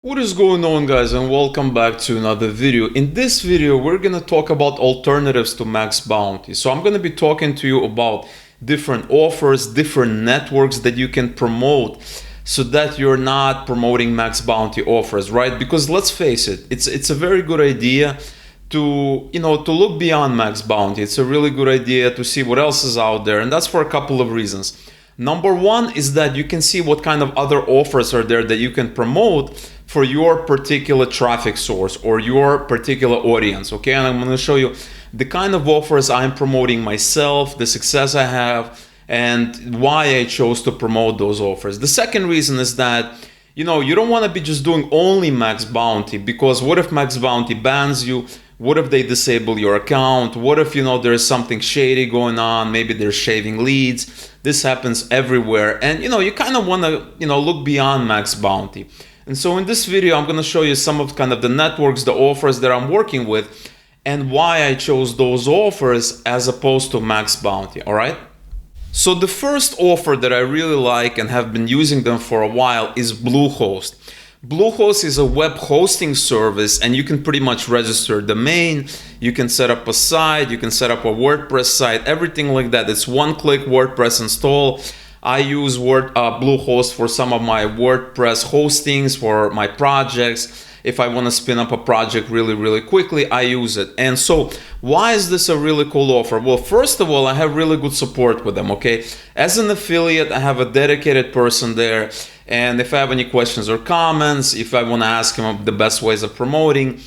What is going on, guys, and welcome back to another video. In this video we're gonna talk about alternatives to MaxBounty. So I'm gonna be talking to you about different offers, different networks that you can promote so that you're not promoting MaxBounty offers, right? Because let's face it, it's a very good idea to look beyond MaxBounty. It's a really good idea to see what else is out there, and that's for a couple of reasons. Number one is that you can see what kind of other offers are there that you can promote for your particular traffic source or your particular audience, okay? And I'm going to show you the kind of offers I'm promoting myself, the success I have, and why I chose to promote those offers. The second reason is that you don't want to be just doing only MaxBounty, because what if MaxBounty bans you? What if they disable your account? What if there's something shady going on? Maybe they're shaving leads. This happens everywhere, and you kind of want to look beyond MaxBounty. And so in this video I'm going to show you some of kind of the networks, the offers that I'm working with, and why I chose those offers as opposed to MaxBounty. All right. So the first offer that I really like and have been using them for a while is Bluehost. Bluehost is a web hosting service, and you can pretty much register a domain, you can set up a site, you can set up a WordPress site, everything like that. It's one-click WordPress install. I use Bluehost for some of my WordPress hostings for my projects. If I want to spin up a project really quickly, I use it. And so why is this a really cool offer? Well, first of all, I have really good support with them, okay? As an affiliate, I have a dedicated person there, and if I have any questions or comments, if I want to ask them the best ways of promoting,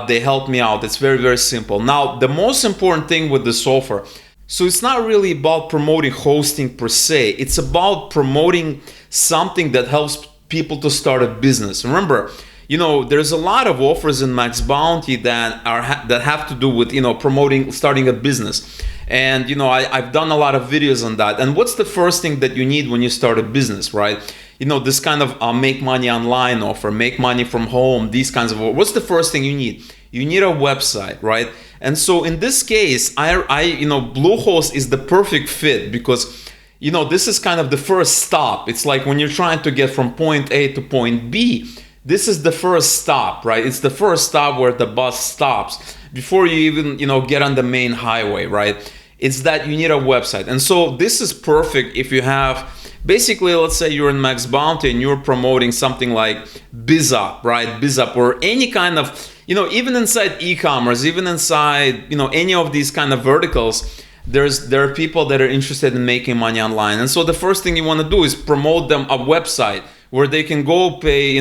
they help me out. It's very simple. Now, the most important thing with this offer, so it's not really about promoting hosting per se. It's about promoting something that helps people to start a business. Remember, there's a lot of offers in MaxBounty that have to do with promoting starting a business. And I've done a lot of videos on that. And what's the first thing that you need when you start a business, right? This kind of make money online offer, make money from home, these kinds of offers. What's the first thing you need? You need a website, right? And so in this case, Bluehost is the perfect fit, because this is kind of the first stop. It's like when you're trying to get from point A to point B, this is the first stop, right? It's the first stop where the bus stops before you even get on the main highway, right? It's that you need a website. And so this is perfect if you have, basically, let's say you're in MaxBounty and you're promoting something like BizUp, right? BizUp, or any kind of, even inside e-commerce, even inside, any of these kind of verticals, there are people that are interested in making money online. And so the first thing you want to do is promote them a website where they can go pay,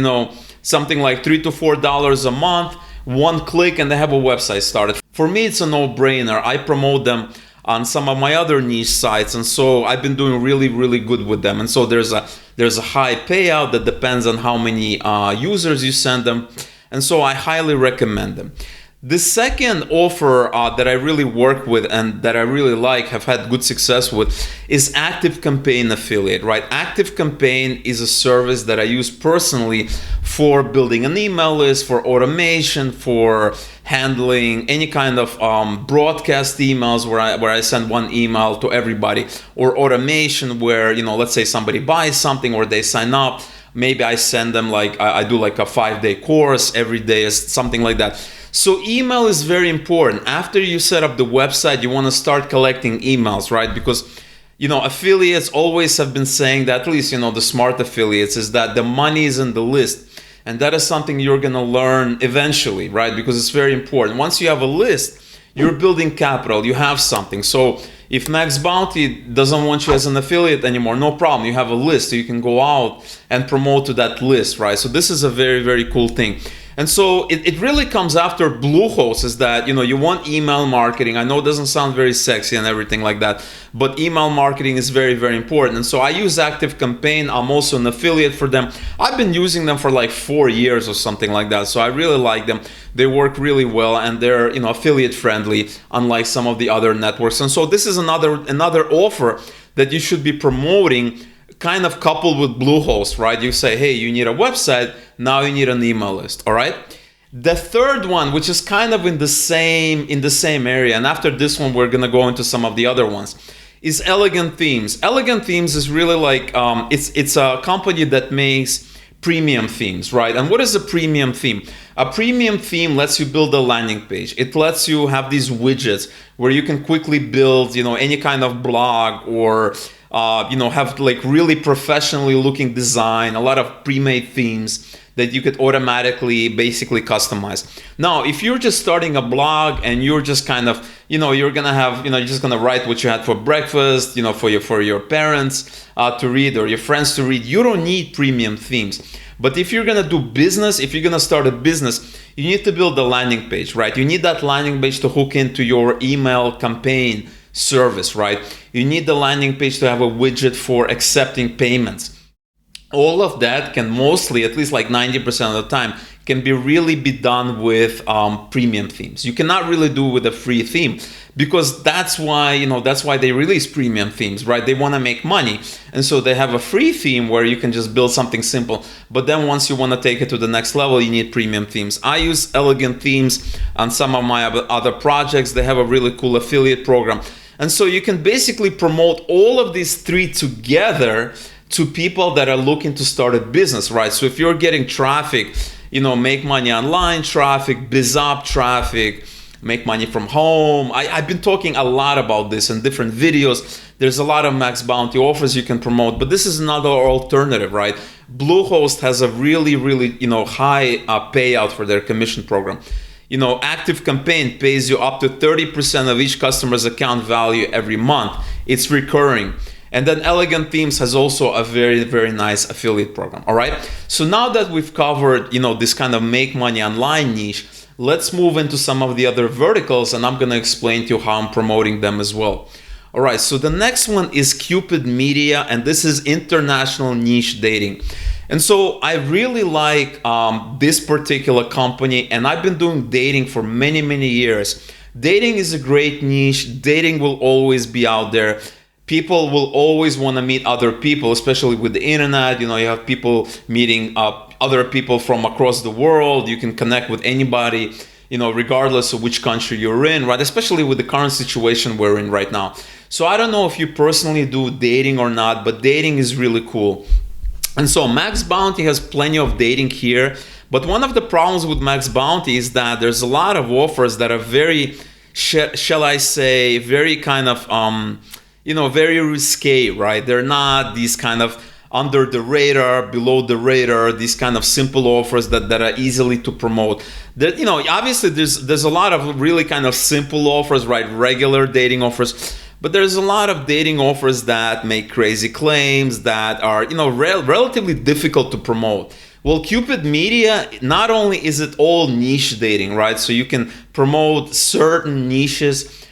something like $3 to $4 a month, one click, and they have a website started. For me, it's a no-brainer. I promote them on some of my other niche sites, and so I've been doing really good with them. And so there's a high payout that depends on how many users you send them, and so I highly recommend them. The second offer that I really work with and that I really like, have had good success with, is ActiveCampaign affiliate, right? ActiveCampaign is a service that I use personally for building an email list, for automation, for handling any kind of broadcast emails where I send one email to everybody, or automation where, let's say somebody buys something or they sign up. Maybe I send them I do like a 5-day course every day, something like that. So email is very important. After you set up the website, you want to start collecting emails, right? Because affiliates always have been saying that, at least the smart affiliates, is that the money is in the list. And that is something you're going to learn eventually, right? Because it's very important. Once you have a list, you're building capital, you have something. So if MaxBounty doesn't want you as an affiliate anymore, no problem. You have a list, so you can go out and promote to that list, right? So this is a very cool thing. And so it really comes after Bluehost, is that you want email marketing. I know it doesn't sound very sexy and everything like that, but email marketing is very important. And so I use ActiveCampaign. I'm also an affiliate for them. I've been using them for like 4 years or something like that. So I really like them. They work really well, and they're affiliate friendly, unlike some of the other networks. And so this is another offer that you should be promoting, kind of coupled with Bluehost, right? You say, hey, you need a website, now you need an email list, all right? The third one, which is kind of in the same area, and after this one we're gonna go into some of the other ones, is Elegant Themes. Elegant Themes is really like, it's a company that makes premium themes, right? And what is a premium theme? A premium theme lets you build a landing page. It lets you have these widgets where you can quickly build, any kind of blog, or have like really professionally looking design, a lot of pre-made themes that you could automatically basically customize. Now, if you're just starting a blog and you're just kind of, you're gonna have, you're just gonna write what you had for breakfast, for your parents to read, or your friends to read, you don't need premium themes. But if you're gonna do business, if you're gonna start a business, you need to build a landing page, right? You need that landing page to hook into your email campaign service, right? You need the landing page to have a widget for accepting payments. All of that can mostly, at least like 90% of the time, can really be done with premium themes. You cannot really do with a free theme, because that's why they release premium themes, right? They want to make money, and so they have a free theme where you can just build something simple. But then once you want to take it to the next level, you need premium themes. I use Elegant Themes on some of my other projects. They have a really cool affiliate program, and so you can basically promote all of these three together to people that are looking to start a business, right? So if you're getting traffic, make money online traffic, BizUp traffic, make money from home. I've been talking a lot about this in different videos. There's a lot of MaxBounty offers you can promote, but this is another alternative, right? Bluehost has a really, really, high payout for their commission program. ActiveCampaign pays you up to 30% of each customer's account value every month. It's recurring. And then Elegant Themes has also a very, very nice affiliate program. All right. So now that we've covered, this kind of make money online niche, let's move into some of the other verticals, and I'm going to explain to you how I'm promoting them as well. All right. So the next one is Cupid Media, and this is international niche dating. And so I really like this particular company, and I've been doing dating for many, many years. Dating is a great niche. Dating will always be out there. People will always want to meet other people, especially with the internet. You have people meeting other people from across the world. You can connect with anybody, regardless of which country you're in, right? Especially with the current situation we're in right now. So I don't know if you personally do dating or not, but dating is really cool. And so MaxBounty has plenty of dating here. But one of the problems with MaxBounty is that there's a lot of offers that are very, shall I say, very kind of, very risque, right? They're not these kind of under the radar, below the radar, these kind of simple offers that are easily to promote. That, obviously there's a lot of really kind of simple offers, right? Regular dating offers. But there's a lot of dating offers that make crazy claims that are, relatively difficult to promote. Well, Cupid Media, not only is it all niche dating, right? So you can promote certain niches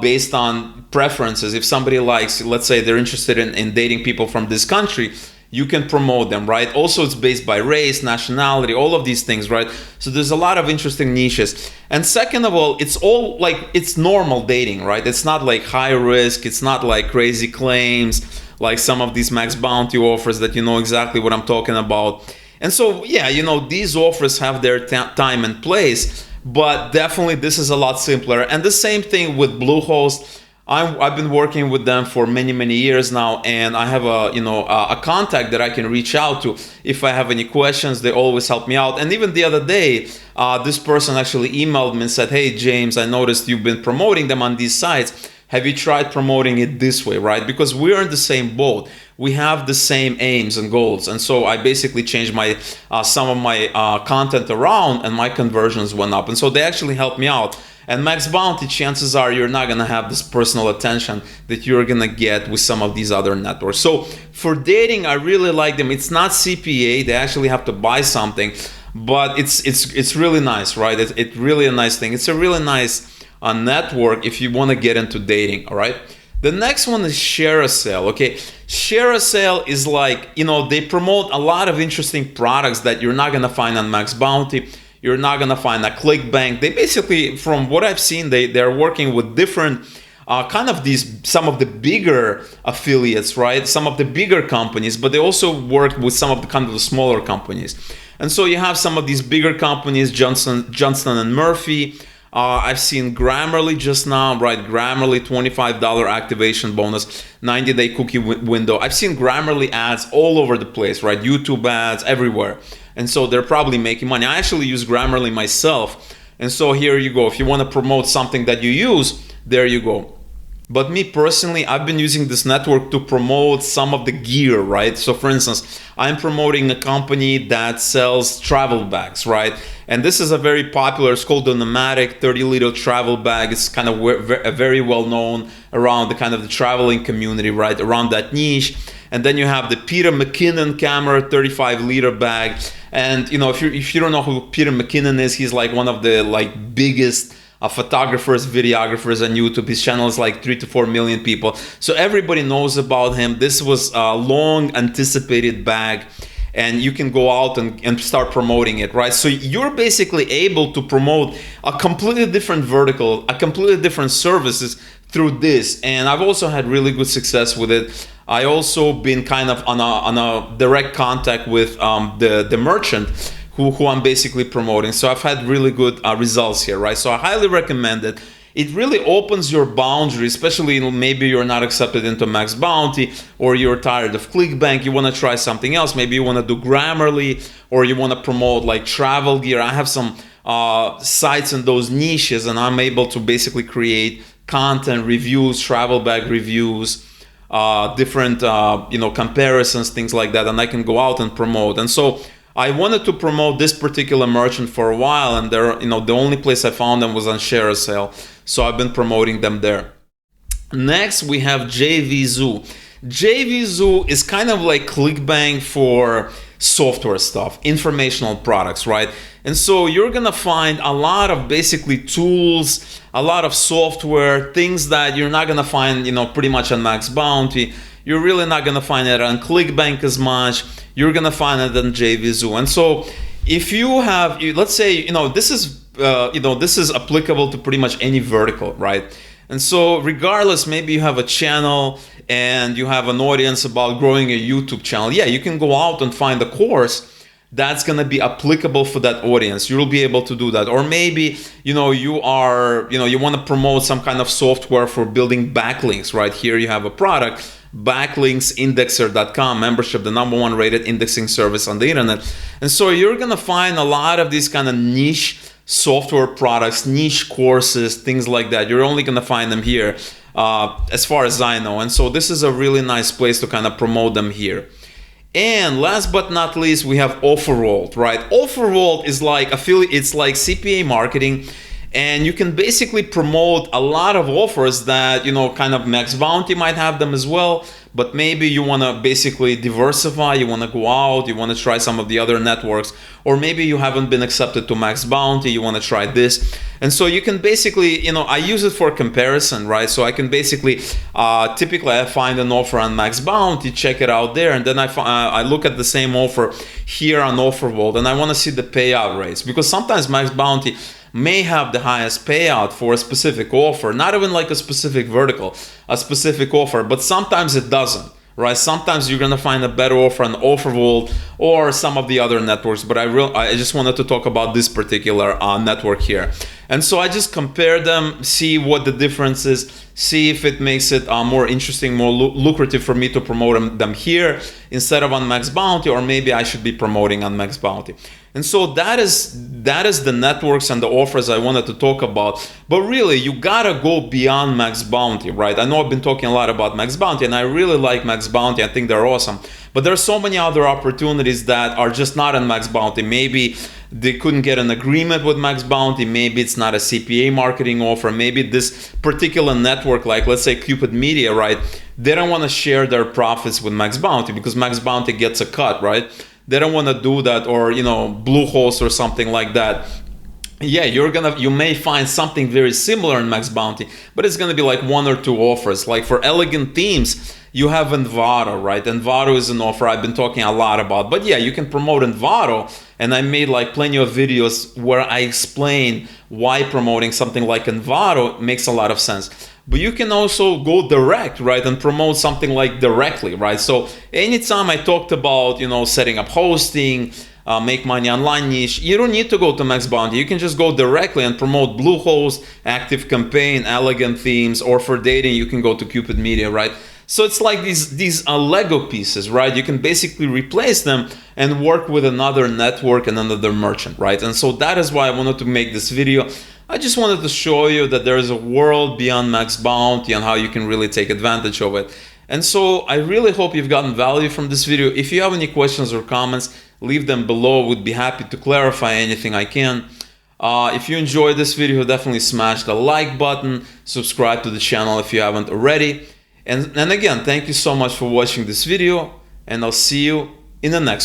based on preferences. If somebody likes, let's say they're interested in dating people from this country, you can promote them, right? Also, it's based by race, nationality, all of these things, right? So there's a lot of interesting niches. And second of all, it's all like, it's normal dating, right? It's not like high risk. It's not like crazy claims, like some of these MaxBounty offers that you know exactly what I'm talking about. And so, yeah, these offers have their time and place, but definitely this is a lot simpler. And the same thing with Bluehost. I've been working with them for many, many years now, and I have a contact that I can reach out to if I have any questions. They always help me out. And even the other day, this person actually emailed me and said, "Hey James, I noticed you've been promoting them on these sites. Have you tried promoting it this way?" Right? Because we're in the same boat. We have the same aims and goals. And so I basically changed my some of my content around, and my conversions went up. And so they actually helped me out. And MaxBounty, chances are you're not going to have this personal attention that you're going to get with some of these other networks. So for dating, I really like them. It's not CPA. They actually have to buy something, but it's really nice, right? It's really a nice thing. It's a really nice network if you want to get into dating, all right? The next one is ShareACell, okay? ShareACell is like, they promote a lot of interesting products that you're not going to find on MaxBounty. You're not going to find a ClickBank. They basically, from what I've seen, they're working with different some of the bigger affiliates, right? Some of the bigger companies, but they also work with some of the kind of the smaller companies. And so you have some of these bigger companies, Johnson and Murphy, I've seen Grammarly just now, right? Grammarly $25 activation bonus, 90-day cookie window. I've seen Grammarly ads all over the place, right? YouTube ads everywhere. And so they're probably making money. I actually use Grammarly myself. And so here you go. If you want to promote something that you use, there you go. But me personally, I've been using this network to promote some of the gear, right? So for instance, I'm promoting a company that sells travel bags, right? And this is a very popular, it's called the Nomadic 30-liter travel bag. It's kind of very well known around the kind of the traveling community, right? Around that niche. And then you have the Peter McKinnon camera 35-liter bag. And you know, if you don't know who Peter McKinnon is, he's like one of the like biggest photographers, videographers on YouTube. His channel is like 3 to 4 million people. So everybody knows about him. This was a long anticipated bag, and you can go out and start promoting it, right? So you're basically able to promote a completely different vertical, a completely different services through this. And I've also had really good success with it. I also been kind of on a direct contact with the merchant who I'm basically promoting. So I've had really good results here, right? So I highly recommend it. It really opens your boundary, especially maybe you're not accepted into MaxBounty, or you're tired of ClickBank, you want to try something else. Maybe you want to do Grammarly, or you want to promote like travel gear. I have some sites in those niches, and I'm able to basically create content, reviews, travel bag reviews, different comparisons, things like that, and I can go out and promote. And so I wanted to promote this particular merchant for a while, and they're, the only place I found them was on ShareACell. So I've been promoting them there. Next, we have JVZoo. JVZoo is kind of like ClickBank for software stuff, informational products, right? And so you're gonna find a lot of basically tools, a lot of software, things that you're not gonna find, pretty much on MaxBounty. You're really not gonna find it on ClickBank as much. You're gonna find it on JVZoo. And so if you have, let's say, this is applicable to pretty much any vertical, right? And so regardless, maybe you have a channel and you have an audience about growing a YouTube channel. Yeah, you can go out and find a course that's going to be applicable for that audience. You'll be able to do that. Or maybe, you want to promote some kind of software for building backlinks, right? Here you have a product, backlinksindexer.com, membership, the #1 rated indexing service on the internet. And so you're going to find a lot of these kind of niche software products, niche courses, things like that. You're only going to find them here, as far as I know. And so this is a really nice place to kind of promote them here. And last but not least, we have Offerworld, right? Offerworld is like affiliate, it's like CPA marketing, and you can basically promote a lot of offers that, kind of MaxBounty might have them as well, but maybe you want to basically diversify, you want to go out, you want to try some of the other networks, or maybe you haven't been accepted to MaxBounty, you want to try this. And so you can basically, I use it for comparison, right? So I can basically, typically I find an offer on MaxBounty, check it out there, and then I look at the same offer here on Offerworld, and I want to see the payout rates, because sometimes MaxBounty may have the highest payout for a specific offer, not even like a specific vertical, a specific offer, but sometimes it doesn't, right? Sometimes you're gonna find a better offer on Offerworld or some of the other networks, but I just wanted to talk about this particular network here. And so I just compare them, see what the difference is, see if it makes it more interesting, more lucrative for me to promote them here instead of on MaxBounty, or maybe I should be promoting on MaxBounty. And so that is the networks and the offers I wanted to talk about. But really, you gotta go beyond MaxBounty, right? I know I've been talking a lot about MaxBounty, and I really like MaxBounty. I think they're awesome. But there are so many other opportunities that are just not on MaxBounty. Maybe they couldn't get an agreement with MaxBounty. Maybe it's not a CPA marketing offer. Maybe this particular network, like let's say Cupid Media, right? They don't want to share their profits with MaxBounty because MaxBounty gets a cut, right? They don't want to do that, or Bluehost or something like that. Yeah, you may find something very similar in MaxBounty, but it's gonna be like 1 or 2 offers. Like for elegant themes, you have Envato, right? Envato is an offer I've been talking a lot about. But yeah, you can promote Envato, and I made like plenty of videos where I explain why promoting something like Envato makes a lot of sense. But you can also go direct, right, and promote something like directly, right? So anytime I talked about, setting up hosting, make money online niche, you don't need to go to MaxBounty. You can just go directly and promote Bluehost, ActiveCampaign, elegant themes, or for dating, you can go to Cupid Media, right? So it's like these Lego pieces, right? You can basically replace them and work with another network and another merchant, right? And so that is why I wanted to make this video. I just wanted to show you that there is a world beyond MaxBounty and how you can really take advantage of it. And so I really hope you've gotten value from this video. If you have any questions or comments, leave them below. We'd be happy to clarify anything I can. If you enjoyed this video, definitely smash the like button, subscribe to the channel if you haven't already. And again, thank you so much for watching this video, and I'll see you in the next one.